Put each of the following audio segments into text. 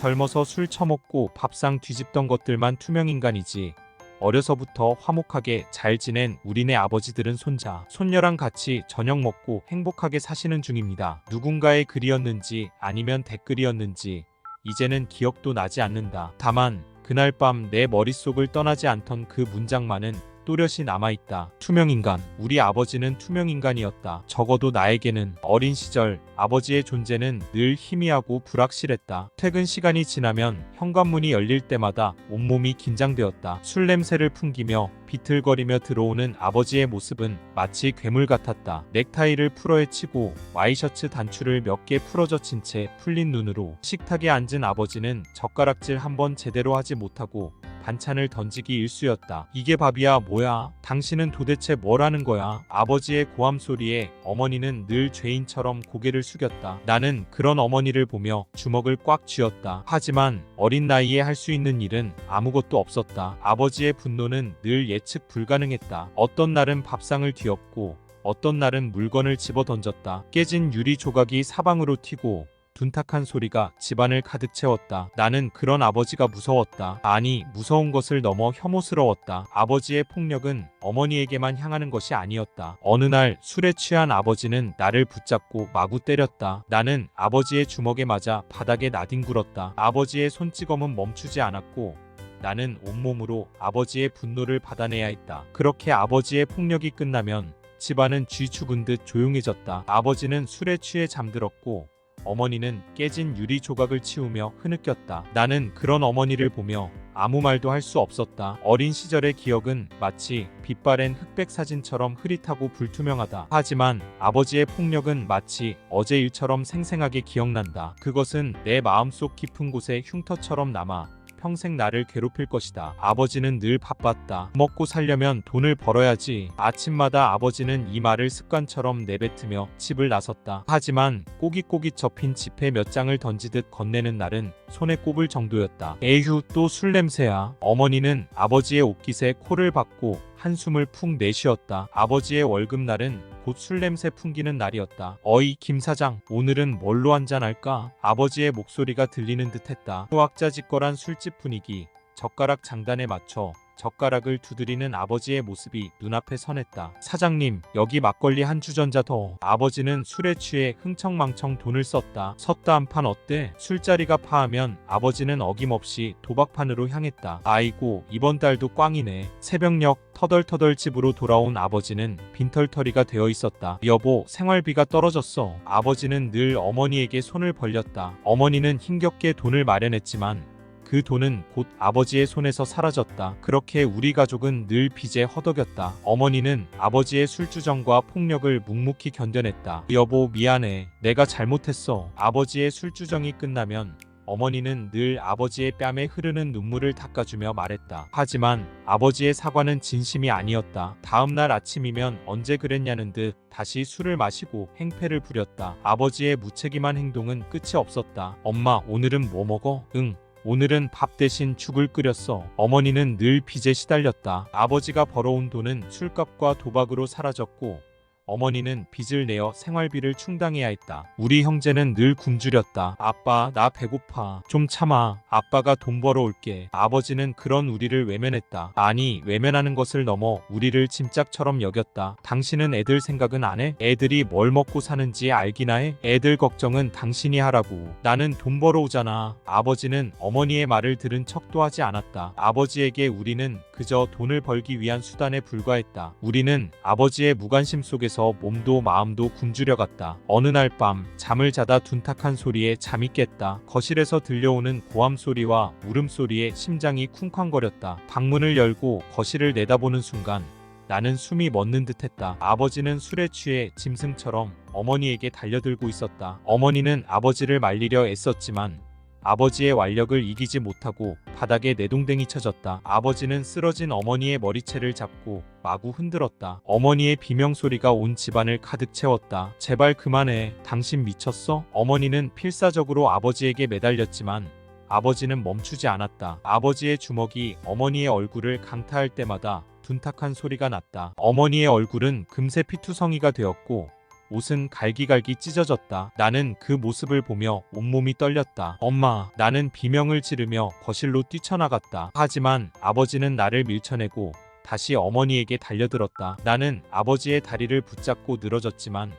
젊어서 술 처먹고 밥상 뒤집던 것들만 투명인간이지. 어려서부터 화목하게 잘 지낸 우리네 아버지들은 손자, 손녀랑 같이 저녁 먹고 행복하게 사시는 중입니다. 누군가의 글이었는지 아니면 댓글이었는지 이제는 기억도 나지 않는다. 다만 그날 밤 내 머릿속을 떠나지 않던 그 문장만은 또렷이 남아있다. 투명인간. 우리 아버지는 투명인간이었다. 적어도 나에게는. 어린 시절 아버지의 존재는 늘 희미하고 불확실했다. 퇴근 시간이 지나면 현관문이 열릴 때마다 온몸이 긴장되었다. 술 냄새를 풍기며 비틀거리며 들어오는 아버지의 모습은 마치 괴물 같았다. 넥타이를 풀어헤치고 와이셔츠 단추를 몇 개 풀어젖힌 채 풀린 눈으로 식탁에 앉은 아버지는 젓가락질 한번 제대로 하지 못하고 반찬을 던지기 일쑤였다. 이게 밥이야 뭐야? 당신은 도대체 뭘 하는 거야? 아버지의 고함 소리에 어머니는 늘 죄인처럼 고개를 숙였다. 나는 그런 어머니를 보며 주먹을 꽉 쥐었다. 하지만 어린 나이에 할 수 있는 일은 아무것도 없었다. 아버지의 분노는 늘 예측 불가능했다. 어떤 날은 밥상을 뒤엎고 어떤 날은 물건을 집어 던졌다. 깨진 유리 조각이 사방으로 튀고 둔탁한 소리가 집안을 가득 채웠다. 나는 그런 아버지가 무서웠다. 아니, 무서운 것을 넘어 혐오스러웠다. 아버지의 폭력은 어머니에게만 향하는 것이 아니었다. 어느 날 술에 취한 아버지는 나를 붙잡고 마구 때렸다. 나는 아버지의 주먹에 맞아 바닥에 나뒹굴었다. 아버지의 손찌검은 멈추지 않았고 나는 온몸으로 아버지의 분노를 받아내야 했다. 그렇게 아버지의 폭력이 끝나면 집안은 쥐 죽은 듯 조용해졌다. 아버지는 술에 취해 잠들었고 어머니는 깨진 유리 조각을 치우며 흐느꼈다. 나는 그런 어머니를 보며 아무 말도 할 수 없었다. 어린 시절의 기억은 마치 빛바랜 흑백 사진처럼 흐릿하고 불투명하다. 하지만 아버지의 폭력은 마치 어제 일처럼 생생하게 기억난다. 그것은 내 마음속 깊은 곳에 흉터처럼 남아 평생 나를 괴롭힐 것이다. 아버지는 늘 바빴다. 먹고 살려면 돈을 벌어야지. 아침마다 아버지는 이 말을 습관처럼 내뱉으며 집을 나섰다. 하지만 꼬깃꼬깃 접힌 지폐 몇 장을 던지듯 건네는 날은 손에 꼽을 정도였다. 에휴, 또 술 냄새야. 어머니는 아버지의 옷깃에 코를 박고 한숨을 푹 내쉬었다. 아버지의 월급날은 곧 술 냄새 풍기는 날이었다. 어이 김 사장, 오늘은 뭘로 한잔할까? 아버지의 목소리가 들리는 듯했다. 왁자지껄한 술집 분위기, 젓가락 장단에 맞춰 젓가락을 두드리는 아버지의 모습이 눈앞에 선했다. 사장님, 여기 막걸리 한 주전자 더. 아버지는 술에 취해 흥청망청 돈을 썼다. 섰다 한 판 어때? 술자리가 파하면 아버지는 어김없이 도박판으로 향했다. 아이고, 이번 달도 꽝이네. 새벽녘 터덜터덜 집으로 돌아온 아버지는 빈털터리가 되어 있었다. 여보, 생활비가 떨어졌어. 아버지는 늘 어머니에게 손을 벌렸다. 어머니는 힘겹게 돈을 마련했지만 그 돈은 곧 아버지의 손에서 사라졌다. 그렇게 우리 가족은 늘 빚에 허덕였다. 어머니는 아버지의 술주정과 폭력을 묵묵히 견뎌냈다. 여보, 미안해. 내가 잘못했어. 아버지의 술주정이 끝나면 어머니는 늘 아버지의 뺨에 흐르는 눈물을 닦아주며 말했다. 하지만 아버지의 사과는 진심이 아니었다. 다음 날 아침이면 언제 그랬냐는 듯 다시 술을 마시고 행패를 부렸다. 아버지의 무책임한 행동은 끝이 없었다. 엄마, 오늘은 뭐 먹어? 응. 오늘은 밥 대신 죽을 끓였어. 어머니는 늘 빚에 시달렸다. 아버지가 벌어온 돈은 술값과 도박으로 사라졌고 어머니는 빚을 내어 생활비를 충당해야 했다. 우리 형제는 늘 굶주렸다. 아빠, 나 배고파. 좀 참아. 아빠가 돈 벌어 올게. 아버지는 그런 우리를 외면했다. 아니, 외면하는 것을 넘어 우리를 짐짝처럼 여겼다. 당신은 애들 생각은 안 해? 애들이 뭘 먹고 사는지 알기나 해? 애들 걱정은 당신이 하라고. 나는 돈 벌어 오잖아. 아버지는 어머니의 말을 들은 척도 하지 않았다. 아버지에게 우리는 그저 돈을 벌기 위한 수단에 불과했다. 우리는 아버지의 무관심 속에서 몸도 마음도 굶주려갔다. 어느 날 밤 잠을 자다 둔탁한 소리에 잠이 깼다. 거실에서 들려오는 고함 소리와 울음소리에 심장이 쿵쾅거렸다. 방문을 열고 거실을 내다보는 순간 나는 숨이 멎는 듯했다. 아버지는 술에 취해 짐승처럼 어머니에게 달려들고 있었다. 어머니는 아버지를 말리려 애썼지만 아버지의 완력을 이기지 못하고 바닥에 내동댕이 쳐졌다. 아버지는 쓰러진 어머니의 머리채를 잡고 마구 흔들었다. 어머니의 비명소리가 온 집안을 가득 채웠다. 제발 그만해. 당신 미쳤어? 어머니는 필사적으로 아버지에게 매달렸지만 아버지는 멈추지 않았다. 아버지의 주먹이 어머니의 얼굴을 강타할 때마다 둔탁한 소리가 났다. 어머니의 얼굴은 금세 피투성이가 되었고 옷은 갈기갈기 찢어졌다. 나는 그 모습을 보며 온몸이 떨렸다. 엄마, 나는 비명을 지르며 거실로 뛰쳐나갔다. 하지만 아버지는 나를 밀쳐내고 다시 어머니에게 달려들었다. 나는 아버지의 다리를 붙잡고 늘어졌지만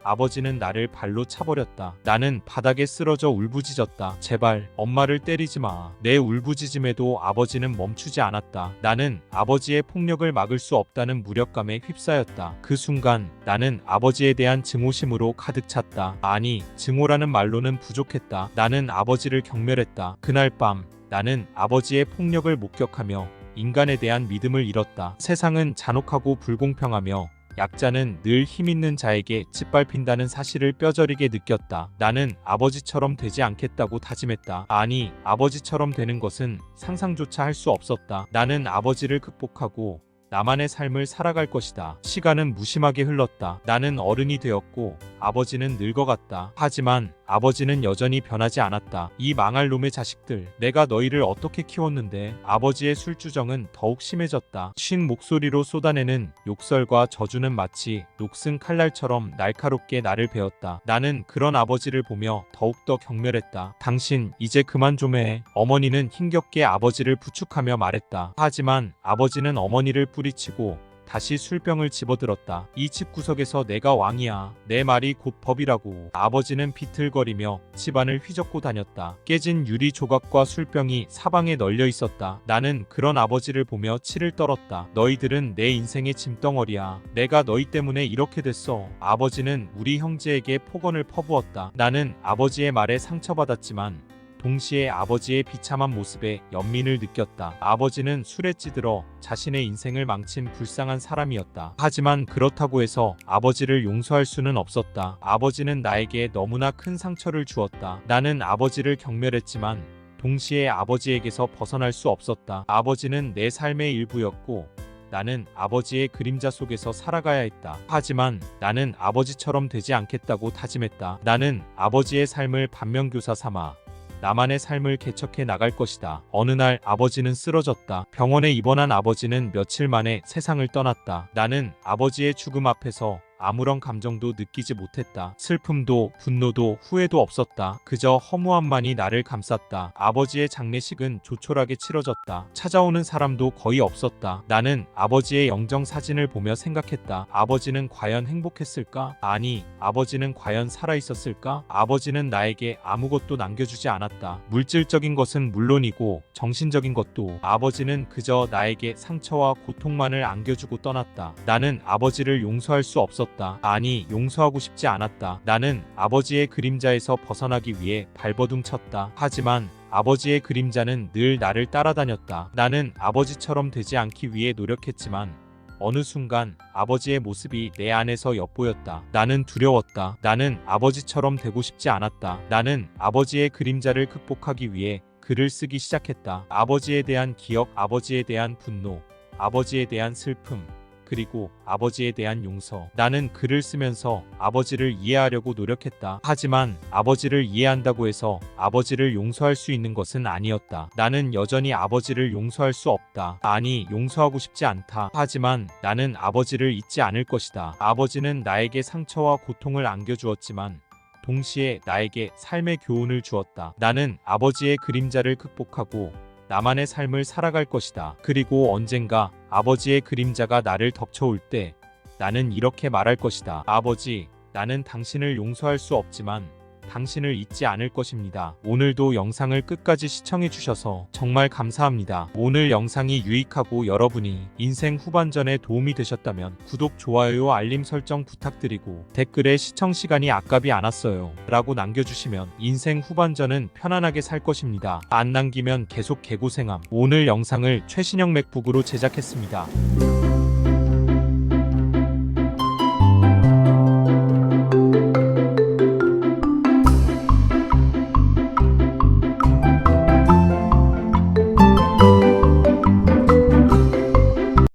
아버지는 나를 발로 차버렸다. 나는 바닥에 쓰러져 울부짖었다. 제발 엄마를 때리지 마. 내 울부짖음에도 아버지는 멈추지 않았다. 나는 아버지의 폭력을 막을 수 없다는 무력감에 휩싸였다. 그 순간 나는 아버지에 대한 증오심으로 가득 찼다. 아니, 증오라는 말로는 부족했다. 나는 아버지를 경멸했다. 그날 밤 나는 아버지의 폭력을 목격하며 인간에 대한 믿음을 잃었다. 세상은 잔혹하고 불공평하며 약자는 늘 힘있는 자에게 짓밟힌다는 사실을 뼈저리게 느꼈다. 나는 아버지처럼 되지 않겠다고 다짐했다. 아니, 아버지처럼 되는 것은 상상조차 할 수 없었다. 나는 아버지를 극복하고 나만의 삶을 살아갈 것이다. 시간은 무심하게 흘렀다. 나는 어른이 되었고 아버지는 늙어갔다. 하지만 아버지는 여전히 변하지 않았다. 이 망할 놈의 자식들, 내가 너희를 어떻게 키웠는데. 아버지의 술주정은 더욱 심해졌다. 쉰 목소리로 쏟아내는 욕설과 저주는 마치 녹슨 칼날처럼 날카롭게 나를 베었다. 나는 그런 아버지를 보며 더욱더 경멸했다. 당신 이제 그만 좀 해. 어머니는 힘겹게 아버지를 부축하며 말했다. 하지만 아버지는 어머니를 뿌리치고 다시 술병을 집어들었다. 이 집 구석에서 내가 왕이야. 내 말이 곧 법이라고. 아버지는 비틀거리며 집안을 휘젓고 다녔다. 깨진 유리 조각과 술병이 사방에 널려 있었다. 나는 그런 아버지를 보며 치를 떨었다. 너희들은 내 인생의 짐덩어리야. 내가 너희 때문에 이렇게 됐어. 아버지는 우리 형제에게 폭언을 퍼부었다. 나는 아버지의 말에 상처받았지만 동시에 아버지의 비참한 모습에 연민을 느꼈다. 아버지는 술에 찌들어 자신의 인생을 망친 불쌍한 사람이었다. 하지만 그렇다고 해서 아버지를 용서할 수는 없었다. 아버지는 나에게 너무나 큰 상처를 주었다. 나는 아버지를 경멸했지만 동시에 아버지에게서 벗어날 수 없었다. 아버지는 내 삶의 일부였고 나는 아버지의 그림자 속에서 살아가야 했다. 하지만 나는 아버지처럼 되지 않겠다고 다짐했다. 나는 아버지의 삶을 반면교사 삼아 나만의 삶을 개척해 나갈 것이다. 어느 날 아버지는 쓰러졌다. 병원에 입원한 아버지는 며칠 만에 세상을 떠났다. 나는 아버지의 죽음 앞에서 아무런 감정도 느끼지 못했다. 슬픔도 분노도 후회도 없었다. 그저 허무함만이 나를 감쌌다. 아버지의 장례식은 조촐하게 치러졌다. 찾아오는 사람도 거의 없었다. 나는 아버지의 영정 사진을 보며 생각했다. 아버지는 과연 행복했을까? 아니, 아버지는 과연 살아있었을까? 아버지는 나에게 아무것도 남겨주지 않았다. 물질적인 것은 물론이고 정신적인 것도. 아버지는 그저 나에게 상처와 고통만을 안겨주고 떠났다. 나는 아버지를 용서할 수 없었다. 아니, 용서하고 싶지 않았다. 나는 아버지의 그림자에서 벗어나기 위해 발버둥 쳤다. 하지만 아버지의 그림자는 늘 나를 따라다녔다. 나는 아버지처럼 되지 않기 위해 노력했지만 어느 순간 아버지의 모습이 내 안에서 엿보였다. 나는 두려웠다. 나는 아버지처럼 되고 싶지 않았다. 나는 아버지의 그림자를 극복하기 위해 글을 쓰기 시작했다. 아버지에 대한 기억, 아버지에 대한 분노, 아버지에 대한 슬픔, 그리고 아버지에 대한 용서. 나는 글을 쓰면서 아버지를 이해하려고 노력했다. 하지만 아버지를 이해한다고 해서 아버지를 용서할 수 있는 것은 아니었다. 나는 여전히 아버지를 용서할 수 없다. 아니, 용서하고 싶지 않다. 하지만 나는 아버지를 잊지 않을 것이다. 아버지는 나에게 상처와 고통을 안겨주었지만 동시에 나에게 삶의 교훈을 주었다. 나는 아버지의 그림자를 극복하고 나만의 삶을 살아갈 것이다. 그리고 언젠가 아버지의 그림자가 나를 덮쳐올 때 나는 이렇게 말할 것이다. 아버지, 나는 당신을 용서할 수 없지만 당신을 잊지 않을 것입니다. 오늘도 영상을 끝까지 시청해 주셔서 정말 감사합니다. 오늘 영상이 유익하고 여러분이 인생 후반전에 도움이 되셨다면 구독, 좋아요, 알림 설정 부탁드리고 댓글에 시청 시간이 아깝이 않았어요 라고 남겨주시면 인생 후반전은 편안하게 살 것입니다. 안 남기면 계속 개고생함. 오늘 영상을 최신형 맥북으로 제작했습니다.